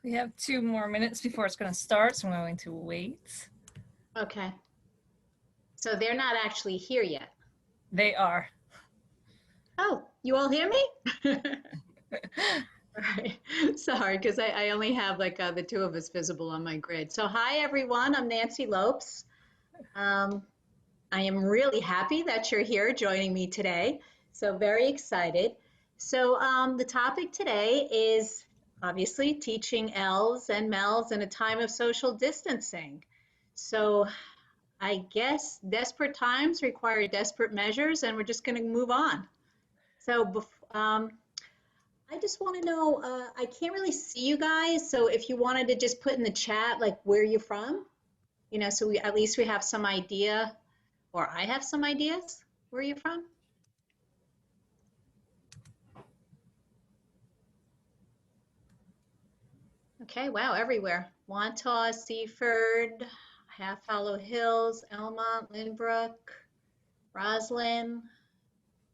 We have 2 more minutes before it's going to start, so I'm going to wait. Okay. So they're not actually here yet. They are. Oh, you all hear me? All right. Sorry, because I only have like the two of us visible on my grid. So hi, everyone. I'm Nancy Lopes. I am really happy that you're here joining me today. So very excited. So the topic today is obviously teaching ELLs and MELLs in a time of social distancing. So I guess desperate times require desperate measures, and we're just going to move on. So I just want to know, I can't really see you guys, so if you wanted to just put in the chat, like, where you're from, you know, so at least we have some idea, or I have some ideas where you're from. Okay, wow, everywhere. Wantagh, Seaford, Half Hollow Hills, Elmont, Lynbrook, Roslyn,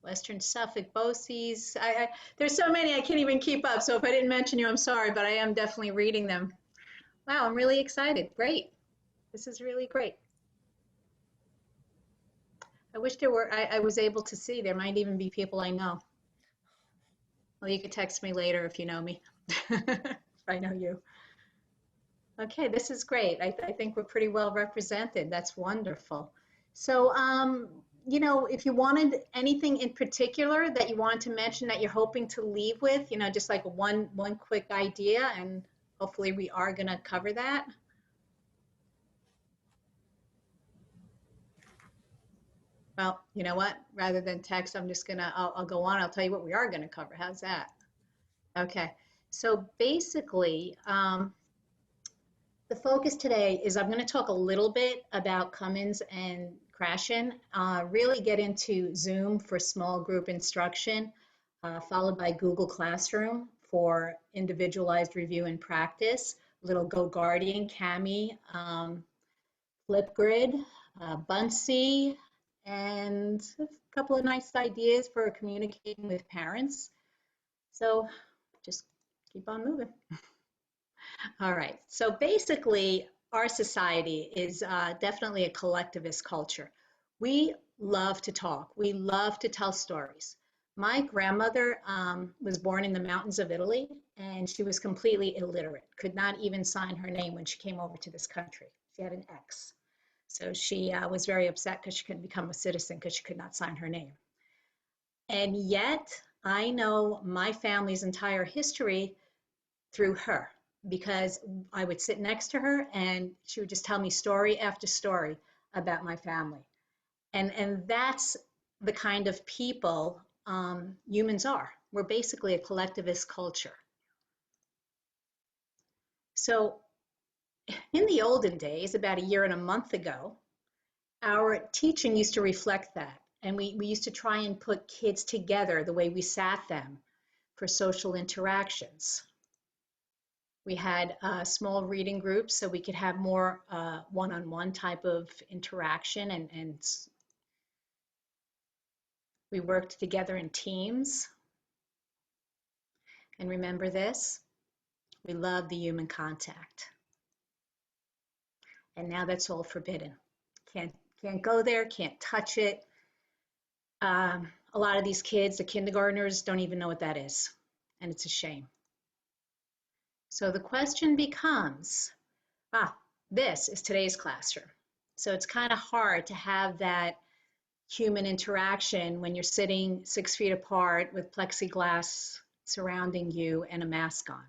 Western Suffolk, Boces. There's so many I can't even keep up, so if I didn't mention you, I'm sorry, but I am definitely reading them. Wow, I'm really excited. Great. This is really great. I wish I was able to see. There might even be people I know. Well, you could text me later if you know me. If I know you. Okay, this is great. I think we're pretty well represented. That's wonderful. So, you know, if you wanted anything in particular that you wanted to mention that you're hoping to leave with, you know, just like one quick idea, and hopefully we are going to cover that. Well, you know what? Rather than text, I'm just gonna, I'll go on. I'll tell you what we are going to cover. How's that? Okay. So basically, the focus today is I'm going to talk a little bit about Cummins and Crashen, really get into Zoom for small group instruction, followed by Google Classroom for individualized review and practice, little goguardian, Cami, Flipgrid, Buncee, and a couple of nice ideas for communicating with parents. So just keep on moving. All right, so basically our society is definitely a collectivist culture. We love to talk. We love to tell stories. My grandmother was born in the mountains of Italy, and she was completely illiterate, could not even sign her name when she came over to this country. She had an X. So she was very upset because she couldn't become a citizen because she could not sign her name. And yet I know my family's entire history through her, because I would sit next to her and she would just tell me story after story about my family. And that's the kind of people humans are. We're basically a collectivist culture. So in the olden days, about a year and a month ago, our teaching used to reflect that. And we used to try and put kids together the way we sat them for social interactions. We had small reading groups so we could have more one-on-one type of interaction, and we worked together in teams. And remember this, we love the human contact. And now that's all forbidden. Can't go there, can't touch it. A lot of these kids, the kindergartners, don't even know what that is, and it's a shame. So the question becomes, this is today's classroom. So it's kind of hard to have that human interaction when you're sitting 6 feet apart with plexiglass surrounding you and a mask on.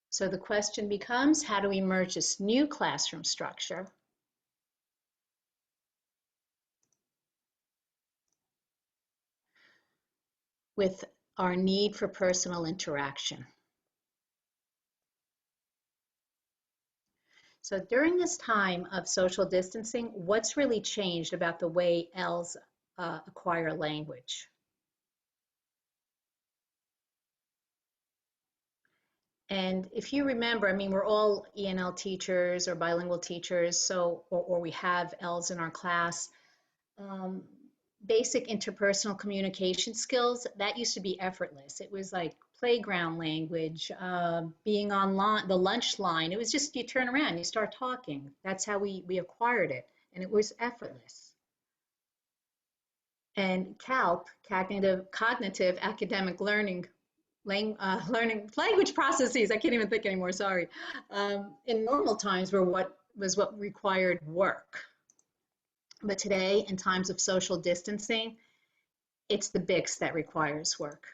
So the question becomes, how do we merge this new classroom structure with our need for personal interaction? So during this time of social distancing, what's really changed about the way ELLs acquire language? And if you remember, I mean, we're all ENL teachers or bilingual teachers, so or we have ELLs in our class. Basic interpersonal communication skills, that used to be effortless. It was like playground language, being on the lunch line. It was just you turn around, you start talking. That's how we acquired it, and it was effortless. And CALP, cognitive academic learning, language processes, I can't even think anymore, sorry, in normal times were what required work. But today, in times of social distancing, it's the BICS that requires work.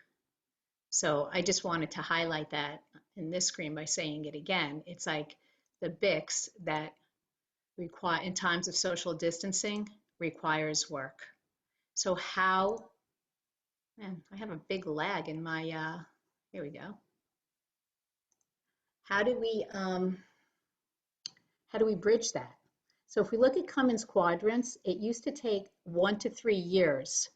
So I just wanted to highlight that in this screen by saying it again. It's like the BICS that require, in times of social distancing, requires work. So how, man, I have a big lag in my, here we go. How do we bridge that? So if we look at Cummins quadrants, it used to take 1 to 3 years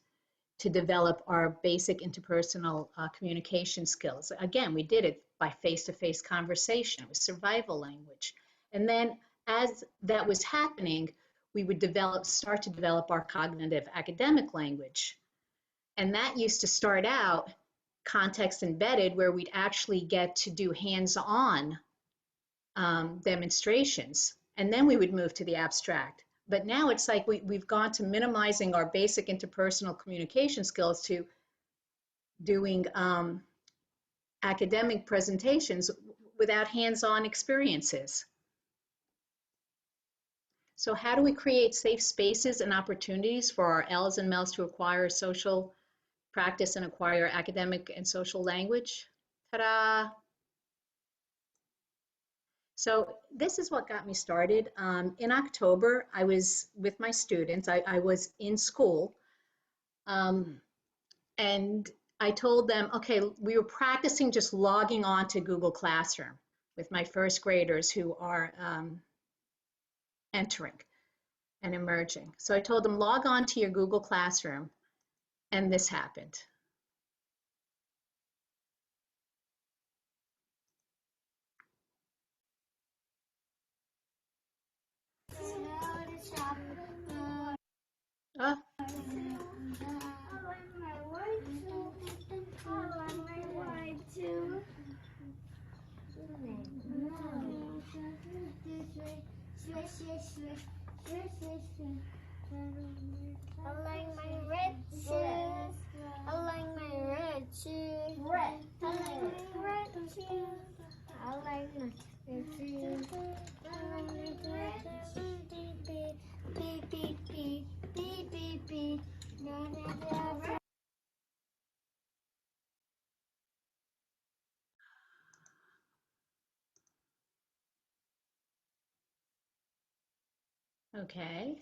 to develop our basic interpersonal communication skills. Again, we did it by face-to-face conversation. It was survival language. And then as that was happening, we would start to develop our cognitive academic language. And that used to start out context embedded, where we'd actually get to do hands-on demonstrations. And then we would move to the abstract. But now it's like we've gone to minimizing our basic interpersonal communication skills to doing academic presentations without hands-on experiences. So how do we create safe spaces and opportunities for our ELLs and MLLs to acquire social practice and acquire academic and social language? Ta-da! So this is what got me started. In October, I was with my students. I was in school, and I told them, okay, we were practicing just logging on to Google Classroom with my first graders who are entering and emerging. So I told them, log on to your Google Classroom, and this happened. I like my red shoes. I like my red shoes. Red. I like my red shoes. I like my red shoes. I like my red shoes. Beep beep beep beep beep beep beep beep. Okay.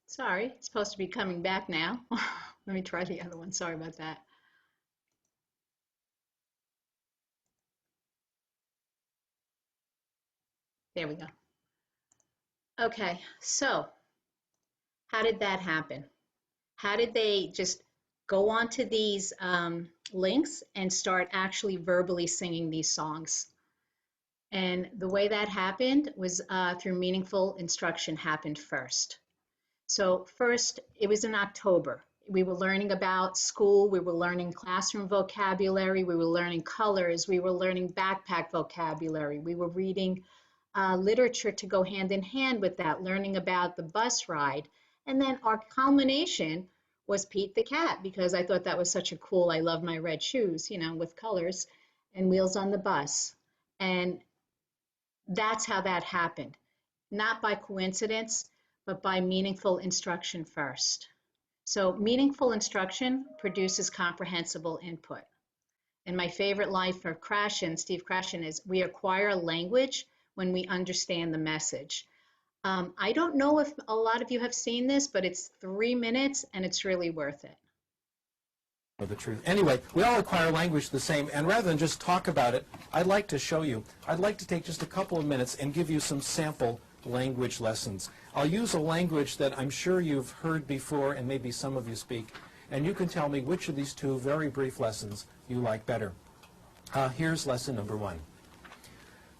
Sorry, it's supposed to be coming back now. Let me try the other one. Sorry about that. There we go. Okay, so how did that happen? How did they just go onto these links and start actually verbally singing these songs? And the way that happened was through meaningful instruction happened first. So first, it was in October. We were learning about school, we were learning classroom vocabulary, we were learning colors, we were learning backpack vocabulary, we were reading literature to go hand in hand with that, learning about the bus ride. And then our culmination was Pete the Cat, because I thought that was such a cool, I love my red shoes, you know, with colors, and Wheels on the Bus. And that's how that happened. Not by coincidence, but by meaningful instruction first. So meaningful instruction produces comprehensible input. And my favorite line for Steve Krashen is, we acquire language when we understand the message. I don't know if a lot of you have seen this, but it's 3 minutes and it's really worth it. The truth. Anyway, we all acquire language the same, and rather than just talk about it, I'd like to show you. I'd like to take just a couple of minutes and give you some sample language lessons. I'll use a language that I'm sure you've heard before and maybe some of you speak, and you can tell me which of these two very brief lessons you like better. Here's lesson number 1.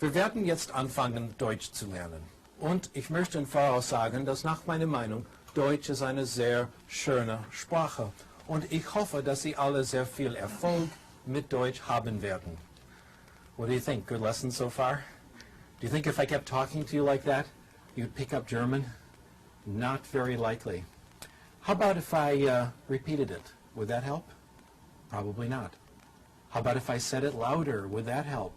Wir werden jetzt anfangen, Deutsch zu lernen. Und ich möchte im Voraus sagen, dass nach meiner Meinung Deutsch ist eine sehr schöne Sprache. Und ich hoffe, dass Sie alle sehr viel Erfolg mit Deutsch haben werden. What do you think? Good lesson so far? Do you think if I kept talking to you like that, you'd pick up German? Not very likely. How about if I repeated it? Would that help? Probably not. How about if I said it louder? Would that help?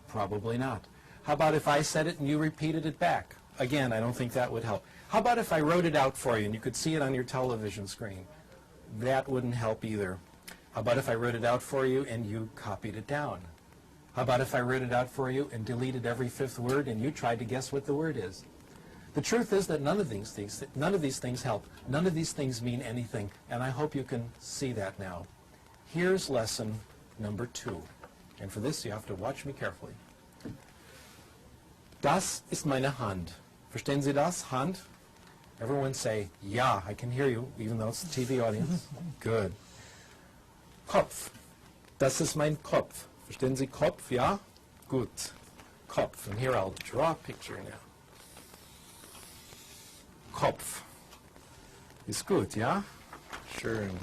Probably not. How about if I said it and you repeated it back? Again, I don't think that would help. How about if I wrote it out for you and you could see it on your television screen? That wouldn't help either. How about if I wrote it out for you and you copied it down? How about if I wrote it out for you and deleted every fifth word and you tried to guess what the word is? The truth is that none of these things help. None of these things mean anything, and I hope you can see that now. Here's lesson number 2. And for this, you have to watch me carefully. Das ist meine Hand. Verstehen Sie das? Hand? Everyone say, ja, I can hear you, even though it's a TV audience. Good. Kopf. Das ist mein Kopf. Verstehen Sie Kopf? Ja? Gut. Kopf. And here I'll draw a picture now. Kopf. Ist gut, ja? Schön.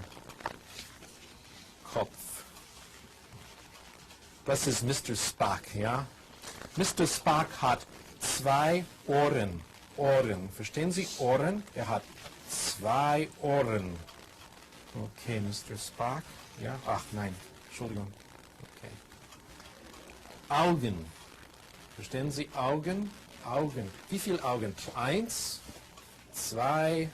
Kopf. Das ist Mr. Spock, ja? Mr. Spock hat 2 Ohren. Ohren. Verstehen Sie Ohren? Er hat 2 Ohren. Okay, Mr. Spock. Ja? Ach, nein. Entschuldigung. Okay. Augen. Verstehen Sie Augen? Augen. Wie viele Augen? 1, 2,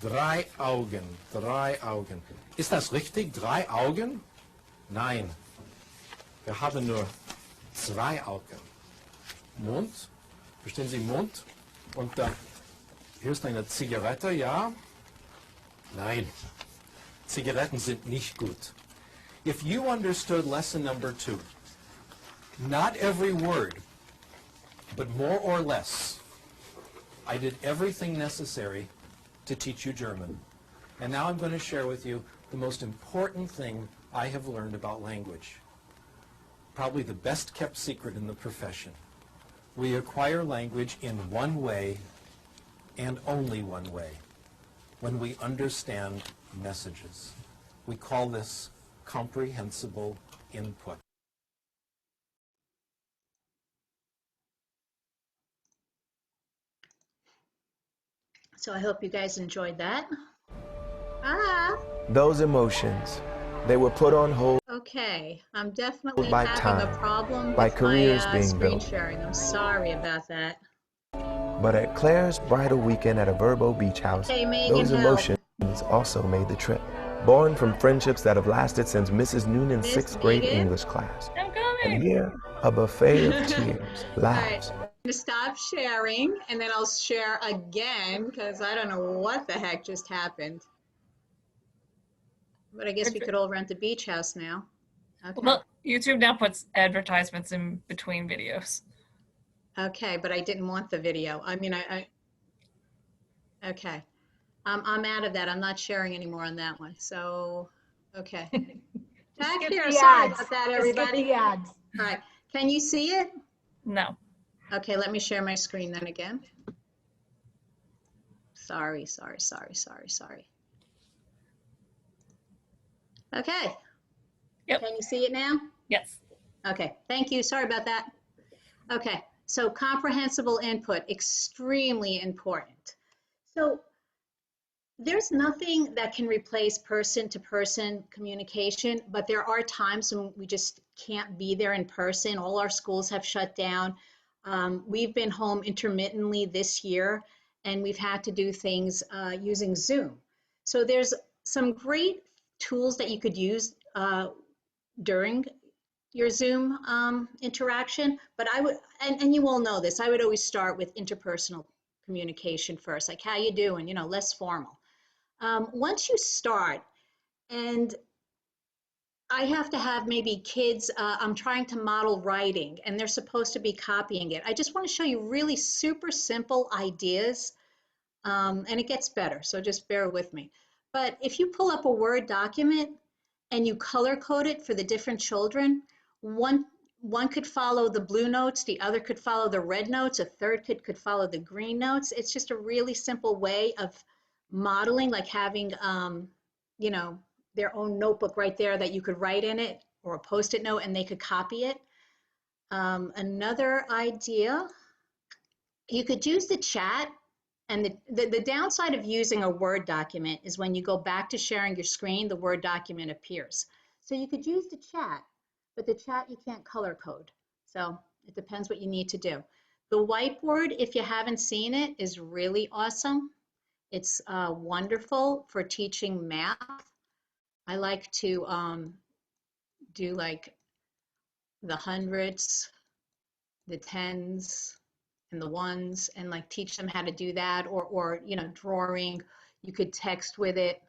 3 Augen. 3 Augen. Ist das richtig? 3 Augen? Nein. Wir haben nur 2 Augen. Mund. Verstehen Sie Mund? Und dann, hier ist eine Zigarette, ja? Nein. Zigaretten sind nicht gut. If you understood lesson number 2, not every word, but more or less, I did everything necessary to teach you German. And now I'm going to share with you the most important thing I have learned about language. Probably the best kept secret in the profession. We acquire language in one way and only one way, when we understand messages. We call this comprehensible input. So I hope you guys enjoyed that. Those emotions, they were put on hold Okay, I'm definitely by having time, a problem by with careers my being screen built. sharing. I'm sorry about that. But at Claire's bridal weekend at a Verbo beach house, Hey, Megan, those help. emotions also made the trip. Born from friendships that have lasted since Mrs. Noonan's Miss 6th grade Megan? English class. I'm And coming. here, a buffet of tears, All right, laughs, I'm gonna stop sharing and then I'll share again because I don't know what the heck just happened. But I guess we could all rent the beach house now. Okay. Well, YouTube now puts advertisements in between videos. Okay, but I didn't want the video. I mean, okay. I'm out of that. I'm not sharing anymore on that one. So, okay. Back Skip here. the Sorry ads. about that, Just everybody. skip the ads. All right. Can you see it? No. Okay, let me share my screen then again. Sorry. Okay. Yep. Can you see it now? Yes. Okay, thank you. Sorry about that. Okay, so comprehensible input, extremely important. So there's nothing that can replace person-to-person communication, but there are times when we just can't be there in person. All our schools have shut down. We've been home intermittently this year, and we've had to do things using Zoom. So there's some great tools that you could use during your Zoom interaction, but I would, and you all know this, I would always start with interpersonal communication first, like how you doing, you know, less formal. Once you start, and I have to have maybe kids, I'm trying to model writing and they're supposed to be copying it. I just want to show you really super simple ideas, and it gets better, so just bear with me. But if you pull up a Word document and you color code it for the different children, one could follow the blue notes, the other could follow the red notes, a third could follow the green notes. It's just a really simple way of modeling, like having, you know, their own notebook right there that you could write in it, or a Post-it note, and they could copy it. Another idea, you could use the chat, and the downside of using a Word document is when you go back to sharing your screen, the Word document appears. So you could use the chat, but the chat you can't color code. So it depends what you need to do. The Whiteboard, if you haven't seen it, is really awesome. It's wonderful for teaching math. I like to do like the hundreds, the tens, and the ones, and like teach them how to do that, or you know, drawing. You could text with it.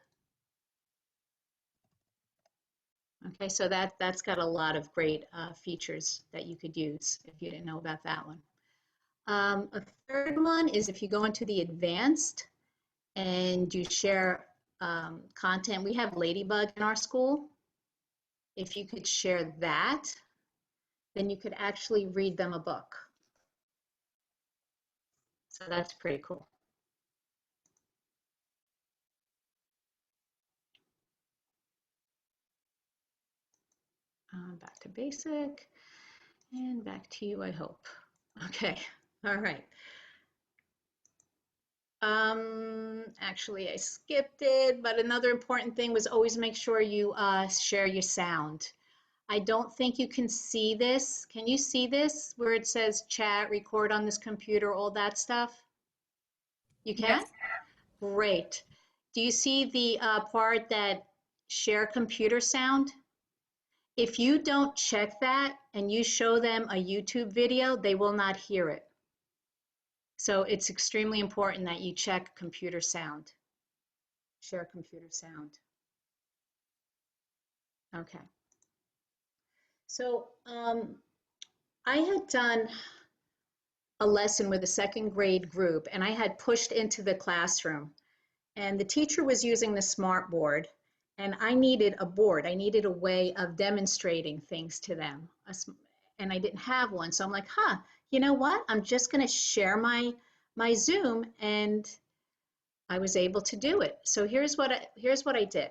Okay, so that's got a lot of great features that you could use if you didn't know about that one. A third one is if you go into the advanced and you share content. We have Ladybug in our school. If you could share that, then you could actually read them a book. So that's pretty cool. Back to basic and back to you, I hope. Okay, all right. Actually, I skipped it, but another important thing was always make sure you share your sound. I don't think you can see this. Can you see this where it says chat, record on this computer, all that stuff? You can? Yes. Great. Do you see the part that share computer sound? If you don't check that and you show them a YouTube video, they will not hear it. So it's extremely important that you check computer sound. Share computer sound. Okay. So I had done a lesson with a second grade group, and I had pushed into the classroom, and the teacher was using the smart board, and I needed a board. I needed a way of demonstrating things to them, and I didn't have one. So I'm like, you know what? I'm just going to share my Zoom, and I was able to do it. So here's what I did.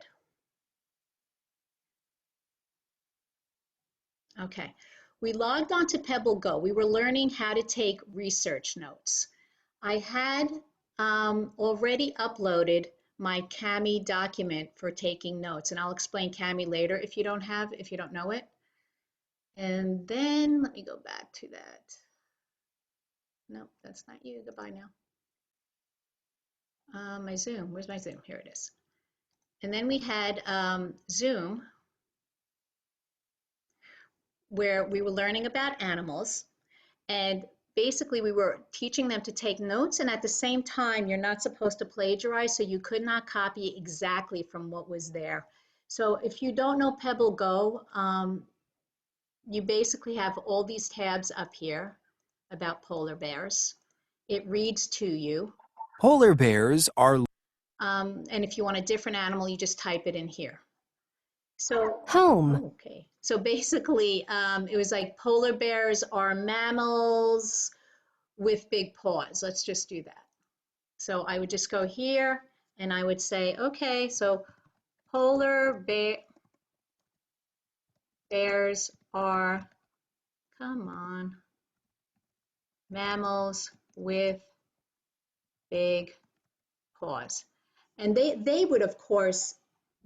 Okay, we logged on to Pebble Go. We were learning how to take research notes. I had already uploaded my Cami document for taking notes, and I'll explain Cami later if you don't know it. And then let me go back to that. No, that's not you. Goodbye now. My Zoom, where's my Zoom? Here it is. And then we had Zoom, where we were learning about animals, and basically we were teaching them to take notes, and at the same time you're not supposed to plagiarize, so you could not copy exactly from what was there. So if you don't know Pebble Go, you basically have all these tabs up here about polar bears. It reads to you. Polar bears are and if you want a different animal, you just type it in here. So home. Okay, so basically it was like polar bears are mammals with big paws. Let's just do that. So I would just go here and I would say, okay, so polar bears are, come on, mammals with big paws. And they would, of course,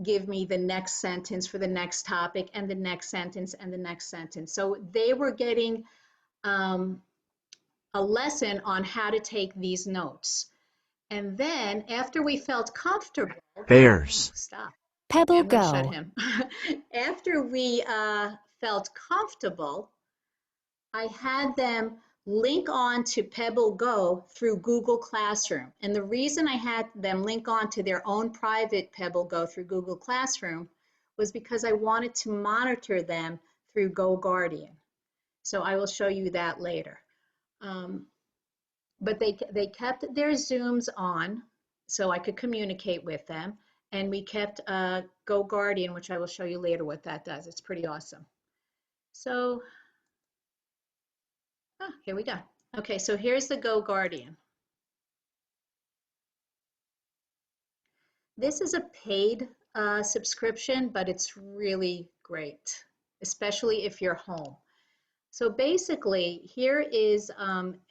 give me the next sentence for the next topic and the next sentence and the next sentence. So they were getting a lesson on how to take these notes. And then after we felt comfortable, bears. stop. Pebble I'm gonna shut Go. him. After we felt comfortable, I had them link on to Pebble Go through Google Classroom. And the reason I had them link on to their own private Pebble Go through Google Classroom was because I wanted to monitor them through goguardian. So I will show you that later. But they kept their Zooms on so I could communicate with them. And we kept goguardian, which I will show you later what that does. It's pretty awesome. So here we go. Okay, so here's the goguardian. This is a paid subscription, but it's really great, especially if you're home. So basically, here is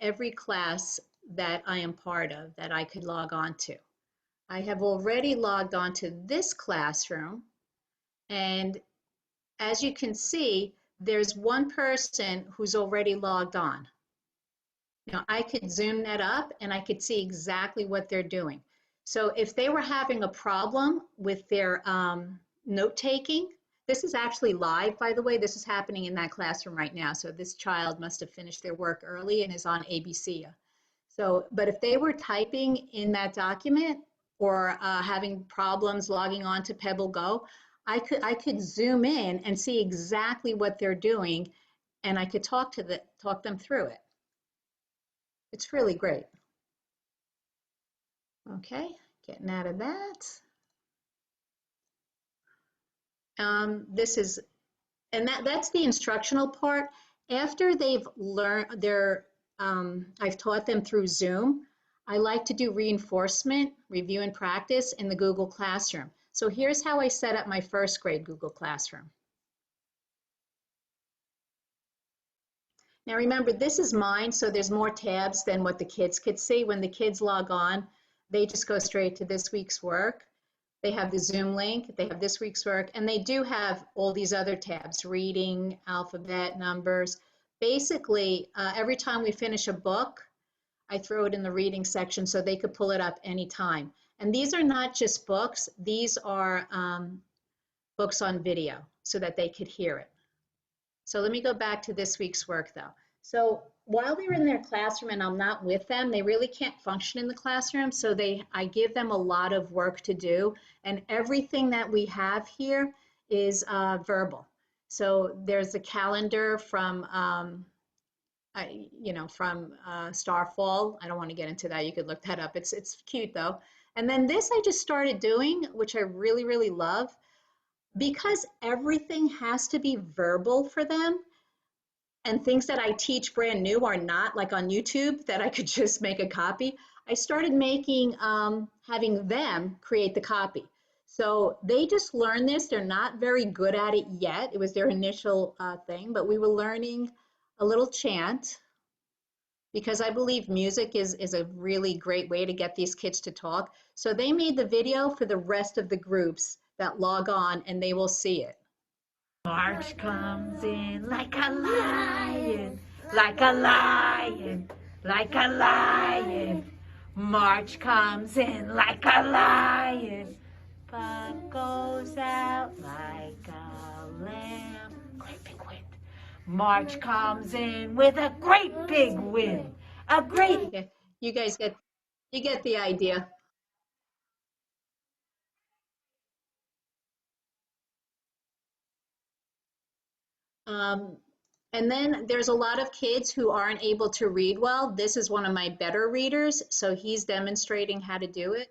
every class that I am part of that I could log on to. I have already logged on to this classroom, and as you can see, there's one person who's already logged on. Now, I could zoom that up and I could see exactly what they're doing. So if they were having a problem with their note-taking, this is actually live, by the way. This is happening in that classroom right now. So this child must have finished their work early and is on ABC. So, but if they were typing in that document or having problems logging on to Pebble Go, I could zoom in and see exactly what they're doing, and I could talk them through it. It's really great. Okay, getting out of that. That's the instructional part. After they've learned I've taught them through Zoom, I like to do reinforcement, review and practice in the Google Classroom. So here's how I set up my first grade Google Classroom. Now remember, this is mine, so there's more tabs than what the kids could see. When the kids log on, they just go straight to this week's work. They have the Zoom link, they have this week's work, and they do have all these other tabs, reading, alphabet, numbers. Basically, every time we finish a book, I throw it in the reading section so they could pull it up anytime. And these are not just books, these are books on video so that they could hear it. So let me go back to this week's work though. So while they're in their classroom and I'm not with them, they really can't function in the classroom. So I give them a lot of work to do. And everything that we have here is verbal. So there's a calendar from, Starfall. I don't want to get into that. You could look that up. It's cute though. And then this I just started doing, which I really, really love. Because everything has to be verbal for them, and things that I teach brand new are not, like on YouTube that I could just make a copy, I started making, having them create the copy. So they just learn this. They're not very good at it yet. It was their initial thing, but we were learning a little chant because I believe music is a really great way to get these kids to talk. So they made the video for the rest of the groups that log on, and they will see it. March comes in like a lion, like a lion, like a lion. March comes in like a lion, but goes out like a lamb. Great big wind. March comes in with a great big wind. A great. Yeah, you guys get the idea. And then there's a lot of kids who aren't able to read well. This is one of my better readers, so he's demonstrating how to do it.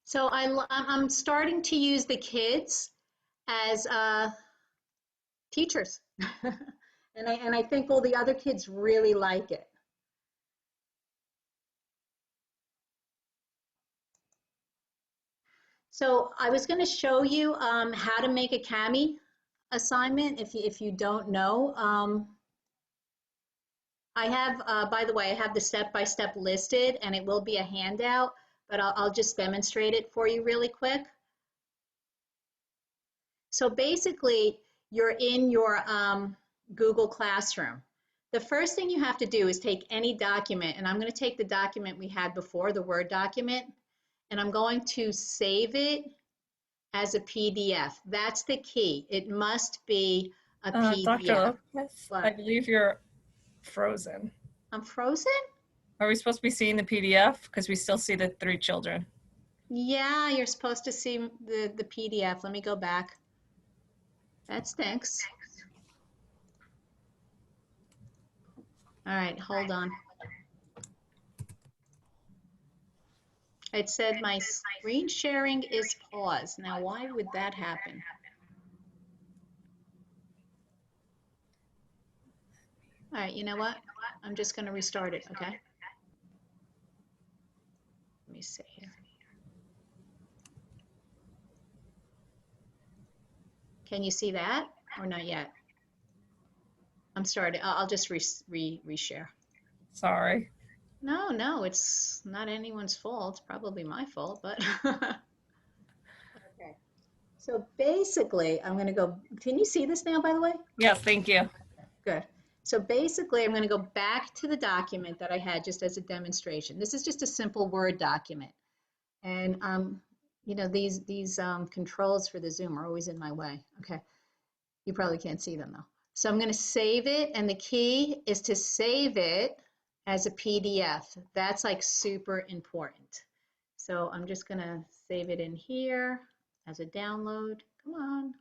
So I'm starting to use the kids as teachers. and I think all the other kids really like it. So I was going to show you how to make a Cami assignment if you don't know. I have, by the way, I have the step-by-step listed, and it will be a handout, but I'll just demonstrate it for you really quick. So basically, you're in your Google Classroom. The first thing you have to do is take any document, and I'm going to take the document we had before, the Word document, and I'm going to save it as a PDF. That's the key. It must be a PDF. Dr. Lopez, I believe you're frozen. I'm frozen? Are we supposed to be seeing the PDF? Because we still see the 3 children. Yeah, you're supposed to see the PDF. Let me go back. That stinks. All right, hold on. It said my screen sharing is paused. Now, why would that happen? All right, you know what? I'm just going to restart it, okay? Let me see here. Can you see that or not yet? I'm sorry. I'll just reshare. Sorry. No, it's not anyone's fault. It's probably my fault, but okay. So basically, I'm going to go. Can you see this now, by the way? Yes, thank you. Good. So basically, I'm going to go back to the document that I had just as a demonstration. This is just a simple Word document. And, you know, these controls for the Zoom are always in my way. Okay. You probably can't see them, though. So I'm going to save it. And the key is to save it as a PDF. That's like super important. So I'm just going to save it in here as a download. Come on.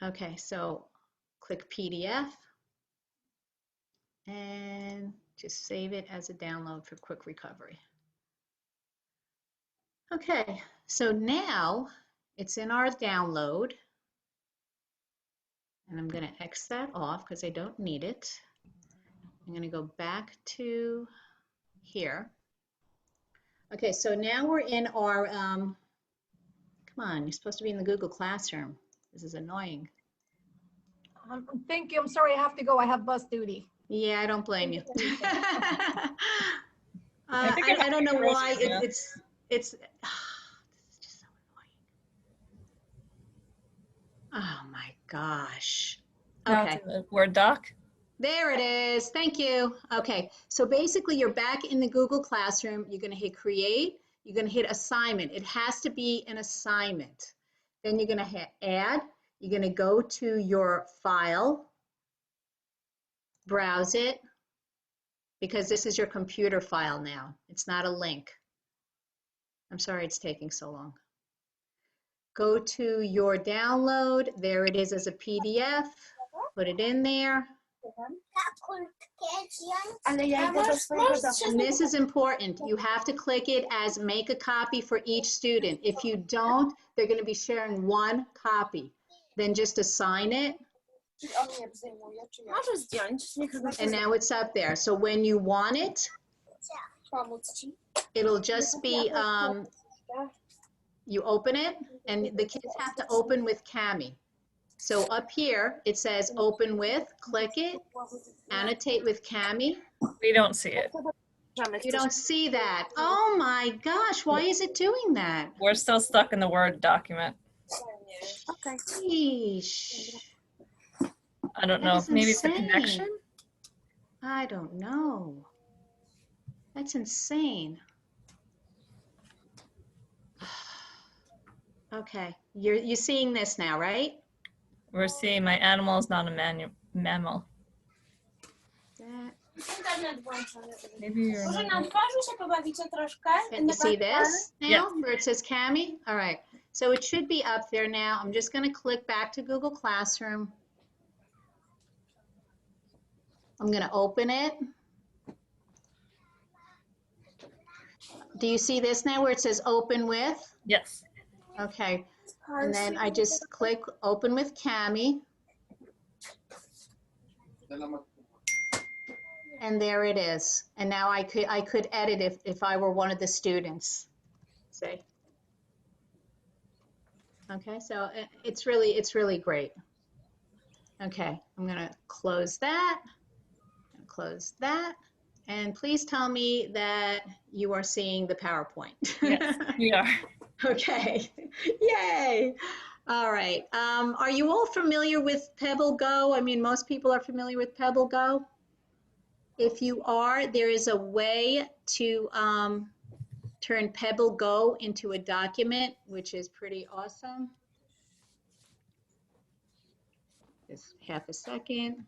Okay, so click PDF and just save it as a download for quick recovery. Okay, so now it's in our download, and I'm going to X that off because I don't need it. I'm going to go back to here. Okay, so now we're in our, come on, you're supposed to be in the Google Classroom. This is annoying. Thank you. I'm sorry I have to go. I have bus duty. Yeah, I don't blame you. I I don't know why yeah. it's this is just so annoying. Oh my gosh. Now Okay, it's in the Word doc. there it is. Thank you. Okay, so basically you're back in the Google Classroom. You're going to hit create. You're going to hit assignment. It has to be an assignment. Then you're going to hit add. You're going to go to your file, browse it, because this is your computer file now. It's not a link. I'm sorry it's taking so long. Go to your download. There it is as a PDF. Put it in there. And this is important. You have to click it as make a copy for each student. If you don't, they're going to be sharing one copy. Then just assign it. And now it's up there. So when you want it, it'll just be, you open it, and the kids have to open with Cami. So up here, it says open with, click it, annotate with Cami. We don't see it. You don't see that. Oh my gosh, why is it doing that? We're still stuck in the Word document. Sheesh. I don't That know. is Maybe it's the insane. connection. I don't know. That's insane. Okay, you're seeing this now, right? We're seeing my animal is not a mammal. That, Maybe you're not. can you see this now, Yes. where it says Cami? All right, so it should be up there now. I'm just going to click back to Google Classroom. I'm going to open it. Do you see this now where it says open with? Yes. Okay, and then I just click open with Cami. And there it is. And now I could edit if I were one of the students. See? Okay, so it's really great. Okay, I'm gonna close that, and close that, and please tell me that you are seeing the PowerPoint. Yes, we are. Okay, yay. All right, are you all familiar with Pebble Go? I mean, most people are familiar with Pebble Go. If you are, there is a way to turn Pebble Go into a document, which is pretty awesome. Just half a second.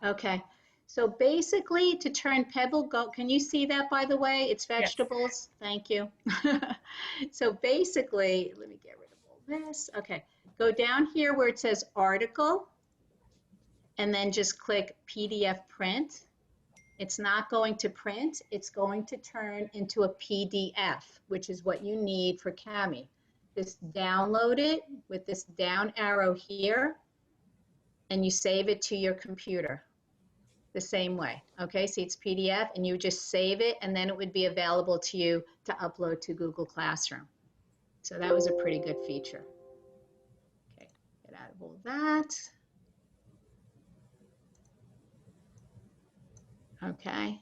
Okay. So basically, to turn Pebble Go, can you see that, by the way? It's Yes. vegetables. Thank you. So basically, let me get rid of all this. Okay. Go down here where it says article, and then just click PDF print. It's not going to print. It's going to turn into a PDF, which is what you need for Cami. Just download it with this down arrow here, and you save it to your computer the same way. Okay, see it's PDF, and you just save it, and then it would be available to you to upload to Google Classroom. So that was a pretty good feature. Okay, get out of all that. Okay,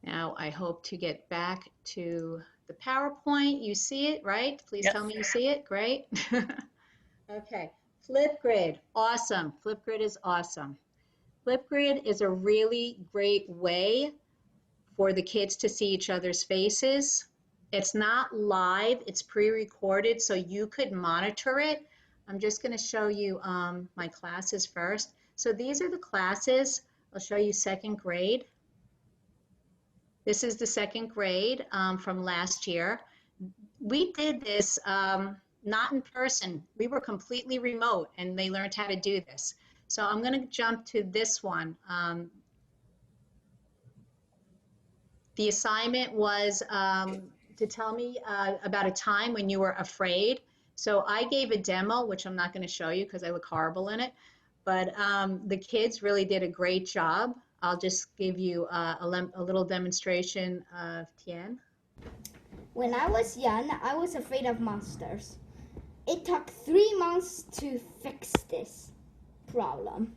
now I hope to get back to the PowerPoint. You see it, right? Please Yes. tell me you see it. Great. Okay, Flipgrid, awesome. Flipgrid is awesome. Flipgrid is a really great way for the kids to see each other's faces. It's not live, it's pre-recorded, so you could monitor it. I'm just going to show you my classes first. So these are the classes. I'll show you second grade. This is the second grade from last year. We did this not in person. We were completely remote, and they learned how to do this. So I'm going to jump to this one. The assignment was to tell me about a time when you were afraid. So I gave a demo, which I'm not going to show you because I look horrible in it, but the kids really did a great job. I'll just give you a little demonstration of Tien. When I was young, I was afraid of monsters. It took 3 months to fix this problem.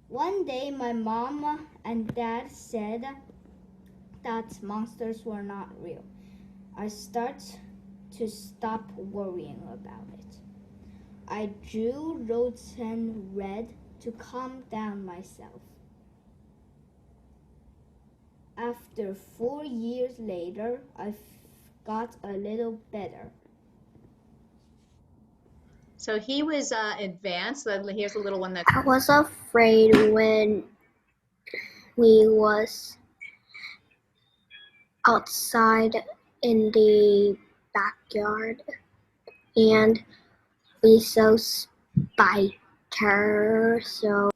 One day, my mom and dad said that monsters were not real. I started to stop worrying about it. I drew roads in red to calm down myself. After 4 years later, I got a little better. So he was advanced. Here's a little one that I was afraid when we was outside in the backyard and we saw spider. So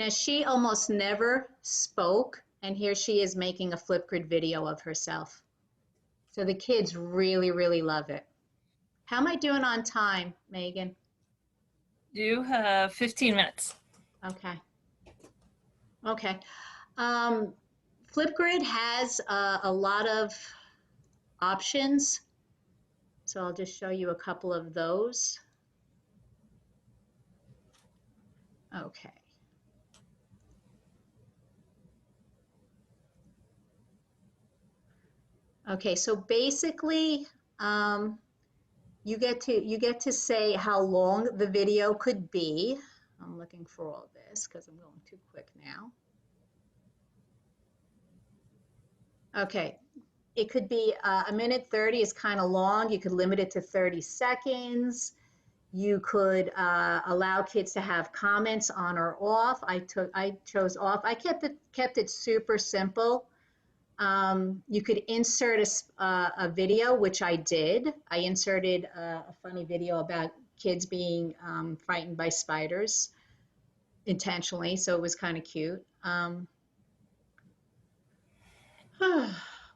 Now she almost never spoke, and here she is making a Flipgrid video of herself. So the kids really, really love it. How am I doing on time, Megan? You have 15 minutes. Okay. Okay. Flipgrid has a lot of options. So I'll just show you a couple of those. Okay. Okay, so basically, you get to say how long the video could be. I'm looking for all this because I'm going too quick now. Okay, it could be a minute 30 is kind of long. You could limit it to 30 seconds. You could allow kids to have comments on or off. I chose off. I kept it super simple. You could insert a video, which I did. I inserted a funny video about kids being frightened by spiders intentionally, so it was kind of cute.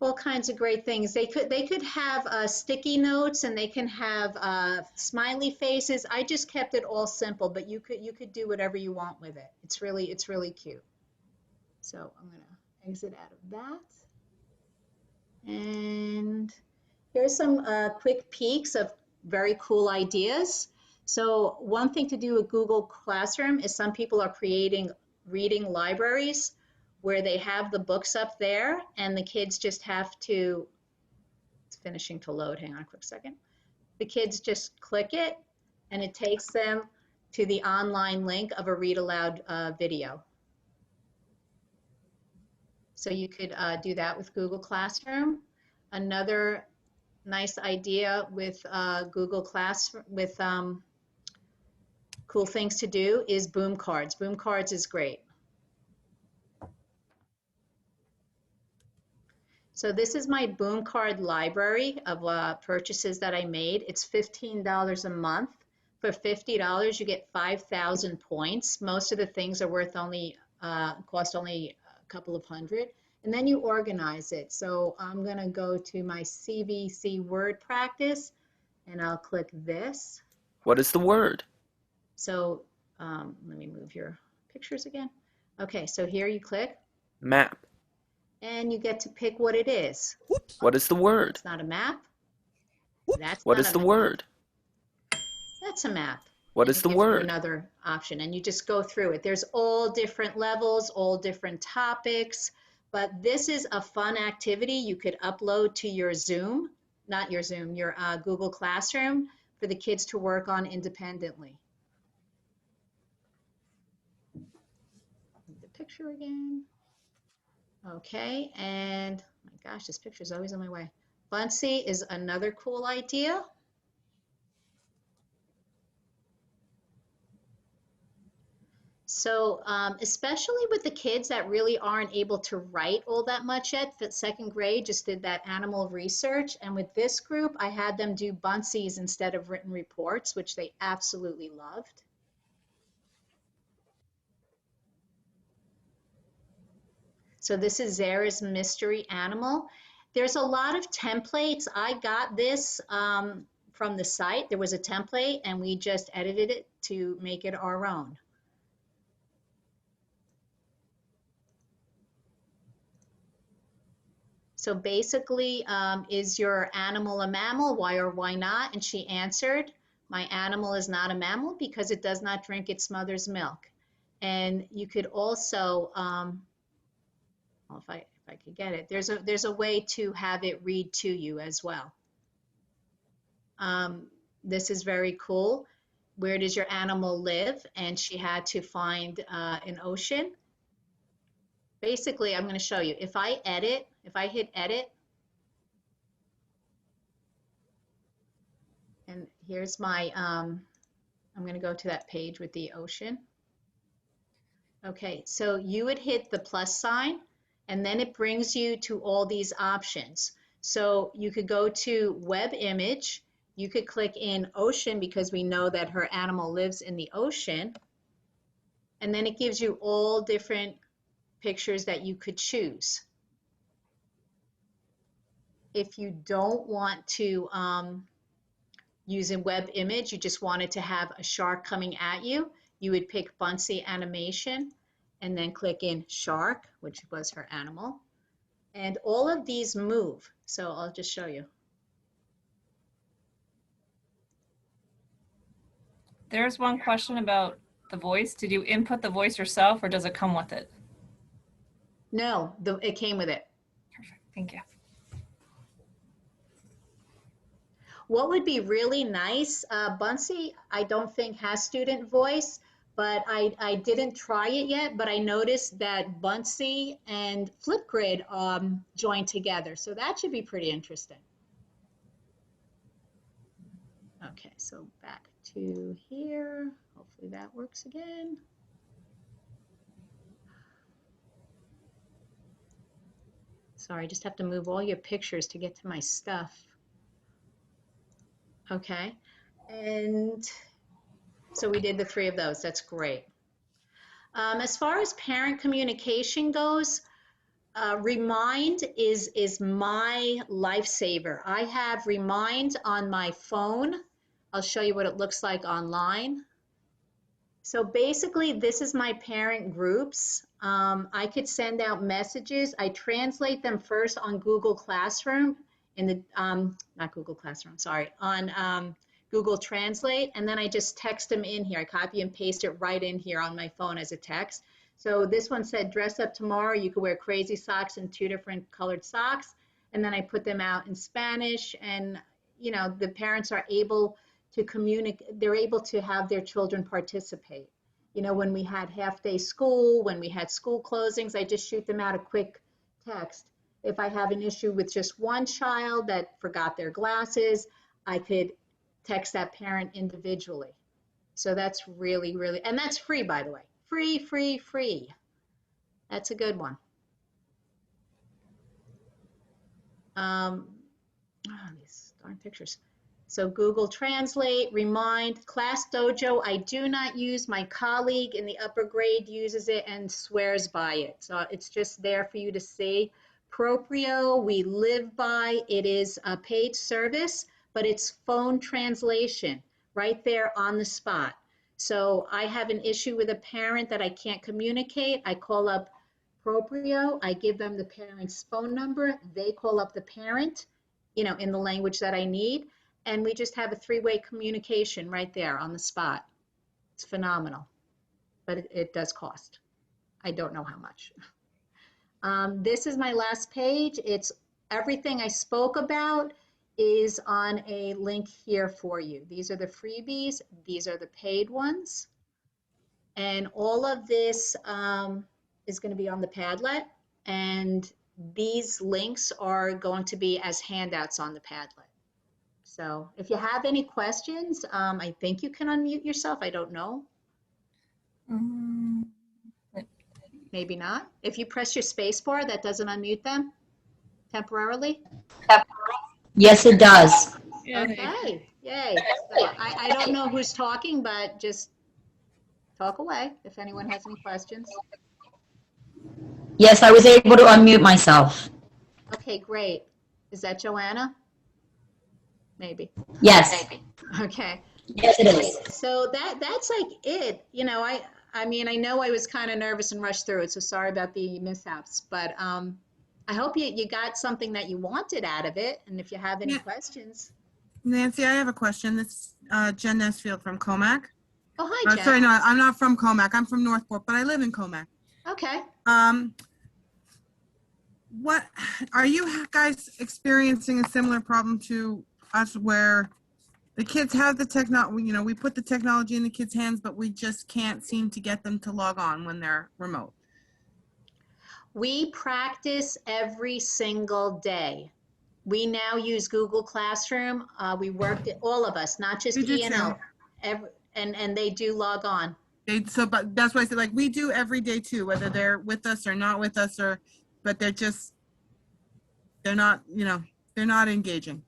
All kinds of great things. They could have sticky notes, and they can have smiley faces. I just kept it all simple, but you could do whatever you want with it. It's really cute. So I'm gonna exit out of that. And here's some quick peeks of very cool ideas. So one thing to do with Google Classroom is some people are creating reading libraries where they have the books up there and the kids just have to, it's finishing to load, hang on a quick second. The kids just click it and it takes them to the online link of a read aloud video. So you could do that with Google Classroom. Another nice idea with Google Classroom, with cool things to do, is boom cards. Boom cards is great. So this is my Boom Card library of purchases that I made. It's $15 a month. For $50, you get 5,000 points. Most of the things are worth only, cost only a couple of hundred. And then you organize it. So I'm going to go to my Cvc Word Practice, and I'll click this. What is the word? So let me move your pictures again. Okay, so here you click. Map. And you get to pick what it is. What is the word? It's not a map. That's What not is a the map. word? That's a map. What And is it the gives you word? another option, and you just go through it. There's all different levels, all different topics, but this is a fun activity you could upload to your Zoom, not your Zoom, your Google Classroom for the kids to work on independently. The picture again. Okay, and my gosh, this picture is always on my way. Buncee is another cool idea. So especially with the kids that really aren't able to write all that much yet, for second grade, just did that animal research. And with this group, I had them do Buncees instead of written reports, which they absolutely loved. So this is Zara's mystery animal. There's a lot of templates. I got this from the site. There was a template and we just edited it to make it our own. So basically, is your animal a mammal? Why or why not? And she answered, my animal is not a mammal because it does not drink its mother's milk. And you could also, well, if I could get it, there's a way to have it read to you as well. This is very cool. Where does your animal live? And she had to find an ocean. Basically, I'm going to show you. If I hit edit, and here's my, I'm going to go to that page with the ocean. Okay, so you would hit the plus sign, and then it brings you to all these options. So you could go to web image, you could click in ocean because we know that her animal lives in the ocean, and then it gives you all different pictures that you could choose. If you don't want to use a web image, you just wanted to have a shark coming at you, you would pick Buncee animation and then click in shark, which was her animal. And all of these move. So I'll just show you. There's one question about the voice. Did you input the voice yourself or does it come with it? No, it came with it. Perfect, thank you. What would be really nice, Buncee, I don't think has student voice, but I didn't try it yet, but I noticed that Buncee and Flipgrid joined together. So that should be pretty interesting. Okay, so back to here. Hopefully that works again. Sorry, I just have to move all your pictures to get to my stuff. Okay, and so we did the 3 of those. That's great. As far as parent communication goes, Remind is my lifesaver. I have Remind on my phone. I'll show you what it looks like online. So basically, this is my parent groups. I could send out messages. I translate them first on Google Classroom, in the, not Google Classroom, sorry, on Google Translate, and then I just text them in here. I copy and paste it right in here on my phone as a text. So this one said, dress up tomorrow. You could wear crazy socks and 2 different colored socks. And then I put them out in Spanish, and, you know, the parents are able to communicate, they're able to have their children participate. You know, when we had half-day school, when we had school closings, I just shoot them out a quick text. If I have an issue with just one child that forgot their glasses, I could text that parent individually. So that's really, really, and that's free, by the way. Free, free, free. That's a good one. These darn pictures. So Google Translate, Remind, Class Dojo, I do not use. My colleague in the upper grade uses it and swears by it. So it's just there for you to see. Proprio, we live by. It is a paid service, but it's phone translation right there on the spot. So I have an issue with a parent that I can't communicate. I call up Proprio, I give them the parent's phone number. They call up the parent, in the language that I need. And we just have a three-way communication right there on the spot. It's phenomenal, but it does cost. I don't know how much. This is my last page. It's everything I spoke about is on a link here for you. These are the freebies. These are the paid ones. And all of this is going to be on the Padlet. And these links are going to be as handouts on the Padlet. So if you have any questions, I think you can unmute yourself. I don't know. Maybe not. If you press your space bar, that doesn't unmute them temporarily? Yes, it does. Okay, yay. So I don't know who's talking, but just talk away if anyone has any questions. Yes, I was able to unmute myself. Okay, great. Is that Joanna? Maybe. Yes. Okay. Yes, it is. So that's like it. I mean, I know I was kind of nervous and rushed through it, so sorry about the mishaps, but I hope you got something that you wanted out of it, and if you have any questions. Nancy, I have a question. This is Jen Nesfield from Comac. Oh, hi, Jen. Sorry, no, I'm not from Comac. I'm from Northport, but I live in Comac. Okay. What are you guys experiencing a similar problem to us where the kids have the technology, we put the technology in the kids' hands, but we just can't seem to get them to log on when they're remote? We practice every single day. We now use Google Classroom. We worked it, all of us, not just E&L, and they do log on. But that's why I said, we do every day too, whether they're with us or not with us, but they're not engaging.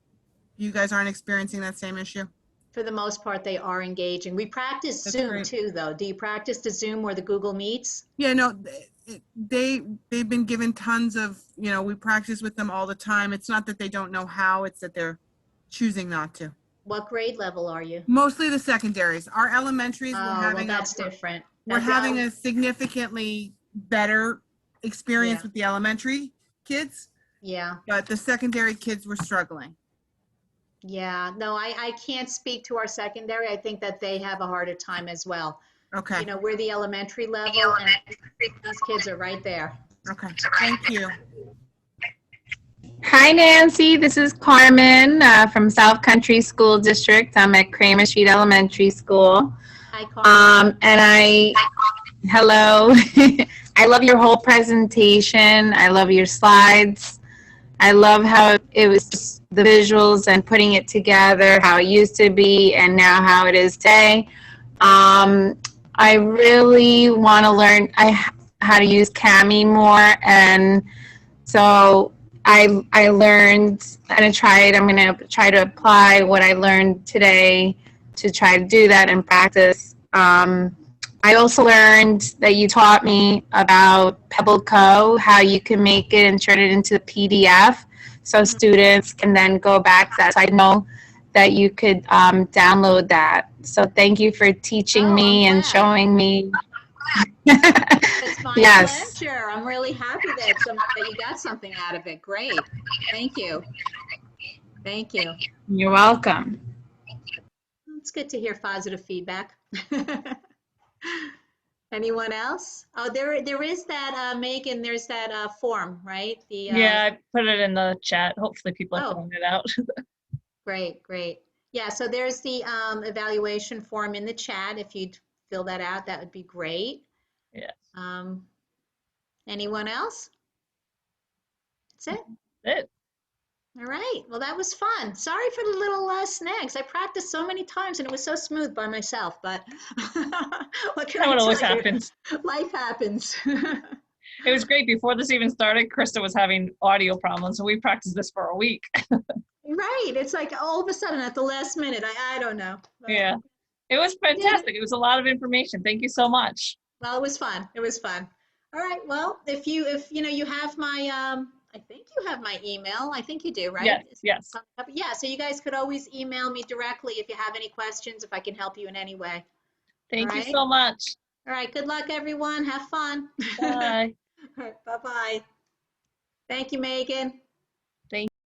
You guys aren't experiencing that same issue? For the most part, they are engaging. We practice Zoom too, though. Do you practice the Zoom or the Google Meets? Yeah, no, they've been given tons of, we practice with them all the time. It's not that they don't know how, it's that they're choosing not to. What grade level are you? Mostly the secondaries. Our elementaries, that's different. We're having a significantly better experience with the elementary kids. Yeah. But the secondary kids were struggling. Yeah, no, I can't speak to our secondary. I think that they have a harder time as well. Okay. We're the elementary level, and these kids are right there. Okay, thank you. Hi, Nancy. This is Carmen from South Country School District. I'm at Kramer Street Elementary School. Hi, Carmen. Hello. I love your whole presentation. I love your slides. I love how it was just the visuals and putting it together, how it used to be and now how it is today. I really want to learn how to use Cami more, and so I learned, I'm going to try to apply what I learned today to try to do that and practice. I also learned that you taught me about Pebble Co, how you can make it and turn it into a PDF so students can then go back to that. So I know that you could download that. So thank you for teaching me and showing me. It's my Yes. pleasure. I'm really happy that you got something out of it. Great. Thank you. Thank you. You're welcome. It's good to hear positive feedback. Anyone else? Oh, there is that, Megan, there's that form, right? Yeah, I put it in the chat. Hopefully people are filling it out. Great, great. Yeah, so there's the evaluation form in the chat. If you'd fill that out, that would be great. Yes. Anyone else? That's it? That's it. All right. Well, that was fun. Sorry for the little snags. I practiced so many times and it was so smooth by myself, but what can I tell always you? happens. Life happens. It was great. Before this even started, Krista was having audio problems, and we practiced this for a week. Right. It's like all of a sudden at the last minute, I don't know. But Yeah. It was we did it. fantastic. It was a lot of information. Thank you so much. Well, it was fun. It was fun. All right. Well, if you know, you have my, I think you have my email. I think you do, right? Yes, yes. Yeah. So you guys could always email me directly if you have any questions, if I can help you in any way. Thank you right. so much. All right. Good luck, everyone. Have fun. Bye. All right. Bye-bye. Thank you, Megan.